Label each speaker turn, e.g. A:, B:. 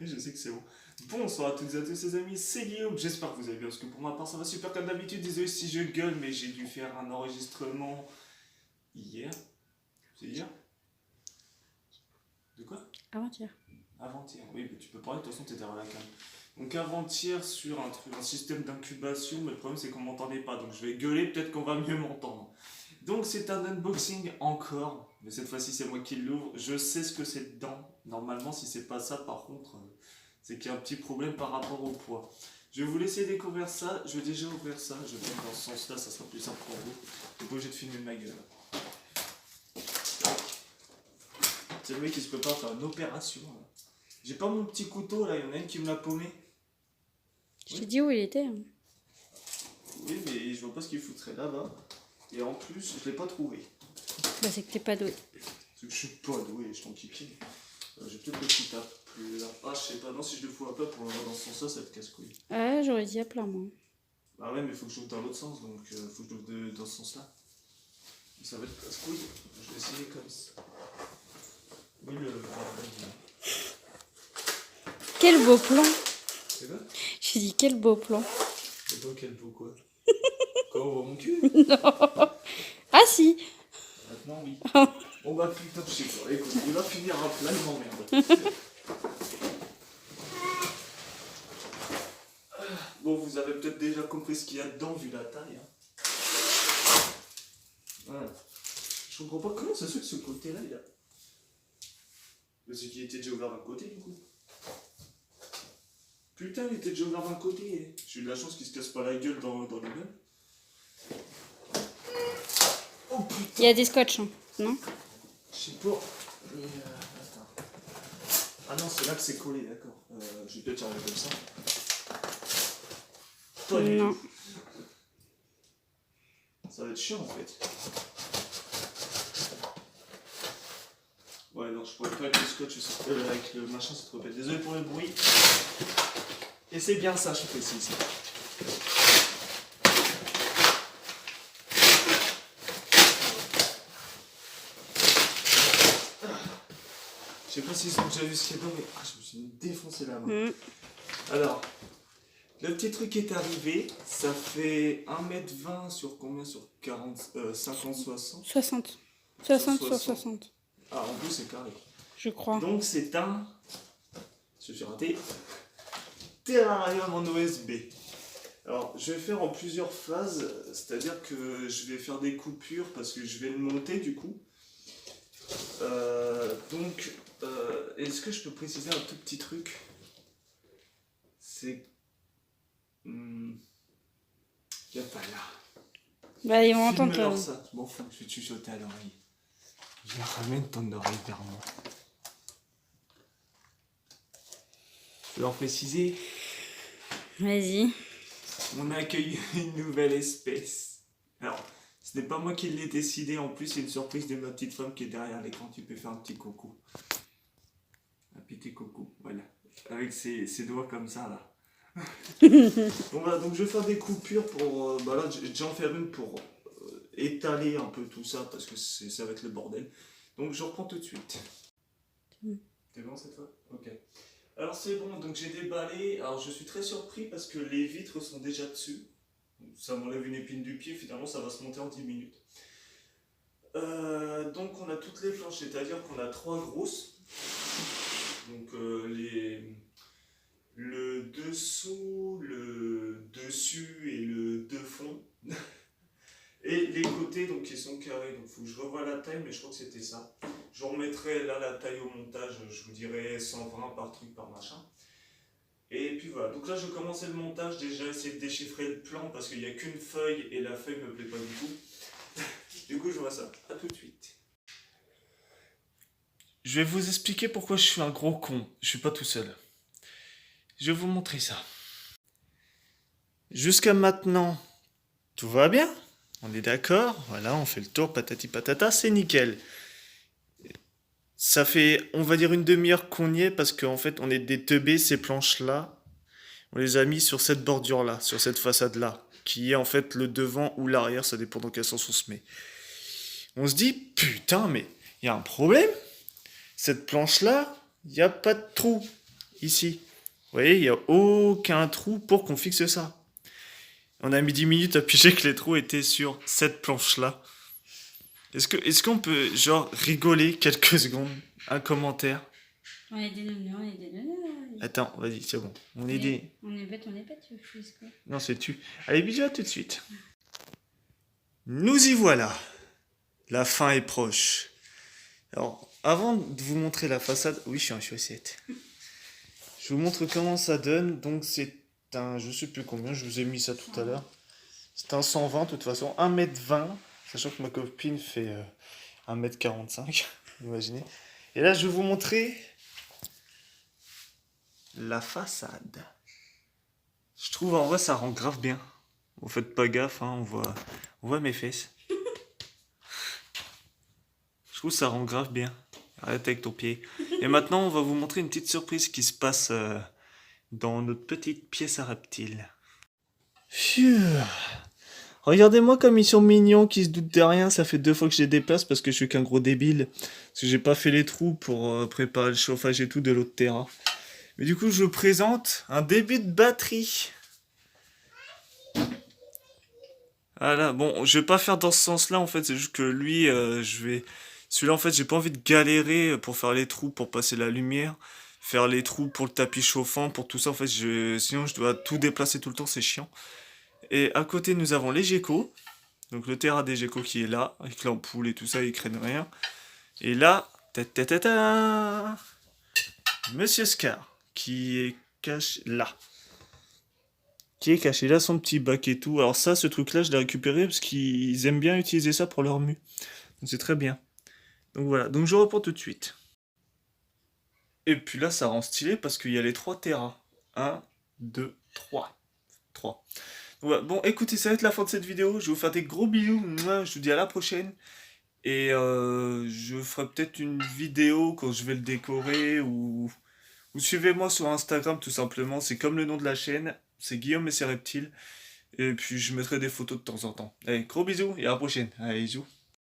A: Oui, je sais que c'est bon. Bonsoir à toutes et à tous les amis, c'est Guillaume, j'espère que vous allez bien, parce que pour ma part ça va super comme d'habitude, désolé si je gueule, mais j'ai dû faire un enregistrement hier. C'est hier? De quoi?
B: Avant-hier.
A: Avant-hier, oui, mais tu peux parler, de toute façon t'étais à la cam. Donc avant-hier sur un système d'incubation, mais le problème c'est qu'on m'entendait pas, donc je vais gueuler, peut-être qu'on va mieux m'entendre. Donc c'est un unboxing encore, mais cette fois-ci c'est moi qui l'ouvre, je sais ce que c'est dedans. Normalement si c'est pas ça par contre, c'est qu'il y a un petit problème par rapport au poids. Je vais vous laisser découvrir ça, je vais déjà ouvrir ça, je vais faire dans ce sens là, ça sera plus simple pour vous. Je suis pas obligé de filmer ma gueule. C'est le mec qui se prépare à faire une opération. Là. J'ai pas mon petit couteau là, il y en a une qui me l'a paumé.
B: Je t'ai dit où il était. Hein.
A: Oui, mais je vois pas ce qu'il foutrait là-bas. Et en plus, je l'ai pas trouvé.
B: Bah, c'est que t'es pas doué.
A: C'est que je suis pas doué, je t'en kiki. J'ai peut-être le foutre à plus là. Ah, je sais pas, non, si je le fous un peu pour le voir dans ce sens-là, ça te casse-couille.
B: Ouais, j'aurais dit à plein, moi.
A: Bah ouais, mais faut que je l'ouvre dans l'autre sens, donc faut que je l'ouvre dans ce sens-là. Ça va être casse-couille. Je vais essayer comme ça. Oui, le bordel.
B: Quel beau plan.
A: C'est quoi?
B: J'ai dit quel beau plan.
A: C'est pas quel beau quoi? Quoi, on voit mon cul?
B: Ah si.
A: Maintenant, oui. Bon bah putain, je sais pas. Écoute, il va finir à plat, il m'emmerde. Bon, vous avez peut-être déjà compris ce qu'il y a dedans vu la taille. Hein. Voilà. Je comprends pas comment ça se fait que ce côté-là, il a. C'est qu'il était déjà ouvert d'un côté du coup. Putain, il était déjà ouvert d'un côté. J'ai eu de la chance qu'il se casse pas la gueule dans le même. Oh putain.
B: Il y a des scotch, hein, non?
A: Je sais pas. Mais attends. Ah non, c'est là que c'est collé, d'accord. Je vais peut-être y arriver comme ça. Pas du
B: Non.
A: tout. Ça va être chiant en fait. Ouais, non, je pourrais pas avec le scotch, avec le machin, c'est trop bête. Désolé pour le bruit. Et c'est bien ça, je précise. Je sais pas s'ils ont déjà vu ce qu'il y a dedans, mais je me suis défoncé la main. Alors, le petit truc est arrivé, ça fait 1m20 sur combien? Sur 50, 60?
B: 60. 60 sur 60.
A: Ah, en plus c'est carré.
B: Je crois.
A: Donc c'est un, je suis raté, terrarium en OSB. Alors je vais faire en plusieurs phases, c'est-à-dire que je vais faire des coupures parce que je vais le monter du coup. Donc, est-ce que je peux préciser un tout petit truc? C'est... Il n'y a pas là.
B: Bah, ils vont entendre
A: Filme-leur
B: toi.
A: ça. Je m'en fous, je vais te chuchoter à l'oreille. Je ramène ton oreille vers moi. Je vais leur préciser.
B: Vas-y.
A: On a accueilli une nouvelle espèce. Alors, ce n'est pas moi qui l'ai décidé. En plus, c'est une surprise de ma petite femme qui est derrière l'écran. Tu peux faire un petit coucou. Un petit coucou, voilà. Avec ses doigts comme ça, là. Bon, voilà, donc je vais faire des coupures pour... bah là, j'en fais une pour étaler un peu tout ça, parce que ça va être le bordel. Donc je reprends tout de suite. T'es bon cette fois? Ok. Alors c'est bon, donc j'ai déballé. Alors je suis très surpris parce que les vitres sont déjà dessus. Ça m'enlève une épine du pied, finalement ça va se monter en 10 minutes. Donc on a toutes les planches, c'est-à-dire qu'on a 3 grosses. Donc le dessous, le dessus et le fond. Et les côtés donc qui sont carrés, donc il faut que je revoie la taille, mais je crois que c'était ça. Je remettrai là la taille au montage, je vous dirai 120 par truc par machin. Et puis voilà, donc là je commençais le montage, déjà essayer de déchiffrer le plan parce qu'il n'y a qu'une feuille et la feuille me plaît pas du tout. Du coup je vois ça, à tout de suite. Je vais vous expliquer pourquoi je suis un gros con, je suis pas tout seul. Je vais vous montrer ça. Jusqu'à maintenant, tout va bien? On est d'accord, voilà, on fait le tour, patati patata, c'est nickel. Ça fait, on va dire, une demi-heure qu'on y est parce qu'en fait, on est des teubés, ces planches-là. On les a mis sur cette bordure-là, sur cette façade-là, qui est en fait le devant ou l'arrière, ça dépend dans quel sens on se met. On se dit, putain, mais il y a un problème. Cette planche-là, il n'y a pas de trou. ici. Vous voyez, il n'y a aucun trou pour qu'on fixe ça. On a mis 10 minutes à piger que les trous étaient sur cette planche-là. Est-ce qu'on peut, genre, rigoler quelques secondes? Un commentaire?
B: On est des nounous, on est des nounous.
A: Attends, vas-y, c'est bon.
B: On est bête, tu veux que je quoi?
A: Non, c'est tu. Allez, bisous, à tout de suite. Nous y voilà. La fin est proche. Alors, avant de vous montrer la façade... Oui, je suis en chaussette. Je vous montre comment ça donne. Donc, c'est un... Je sais plus combien, je vous ai mis ça tout à l'heure. C'est un 120, de toute façon. 1m20. Sachant que ma copine fait 1m45. Imaginez. Et là, je vais vous montrer la façade. Je trouve, en vrai, ça rend grave bien. Vous faites pas gaffe, hein, on voit mes fesses. Je trouve que ça rend grave bien. Arrête avec ton pied. Et maintenant, on va vous montrer une petite surprise qui se passe dans notre petite pièce à reptiles. Phew. Regardez-moi comme ils sont mignons, qui se doutent de rien. Ça fait 2 fois que je les déplace parce que je suis qu'un gros débile. Parce que j'ai pas fait les trous pour préparer le chauffage et tout de l'autre terrain. Mais du coup, je vous présente un début de batterie. Voilà, bon, je vais pas faire dans ce sens-là, en fait, c'est juste que lui, celui-là, en fait, j'ai pas envie de galérer pour faire les trous, pour passer la lumière, faire les trous pour le tapis chauffant, pour tout ça, en fait, sinon je dois tout déplacer tout le temps, c'est chiant. Et à côté, nous avons les geckos, donc le terrain des geckos qui est là, avec l'ampoule et tout ça, ils craignent rien. Et là, Monsieur Scar, qui est caché là. Qui est caché là, son petit bac et tout. Alors ça, ce truc-là, je l'ai récupéré parce qu'ils aiment bien utiliser ça pour leur mue. Donc c'est très bien. Donc voilà, donc je reprends tout de suite. Et puis là, ça rend stylé parce qu'il y a les 3 terras. 1, 2, 3. 3. Voilà. Bon, écoutez, ça va être la fin de cette vidéo. Je vais vous faire des gros bisous. Moi, je vous dis à la prochaine. Et je ferai peut-être une vidéo quand je vais le décorer ou suivez-moi sur Instagram tout simplement. C'est comme le nom de la chaîne. C'est Guillaume et ses reptiles. Et puis je mettrai des photos de temps en temps. Allez, gros bisous et à la prochaine. Allez, bisous.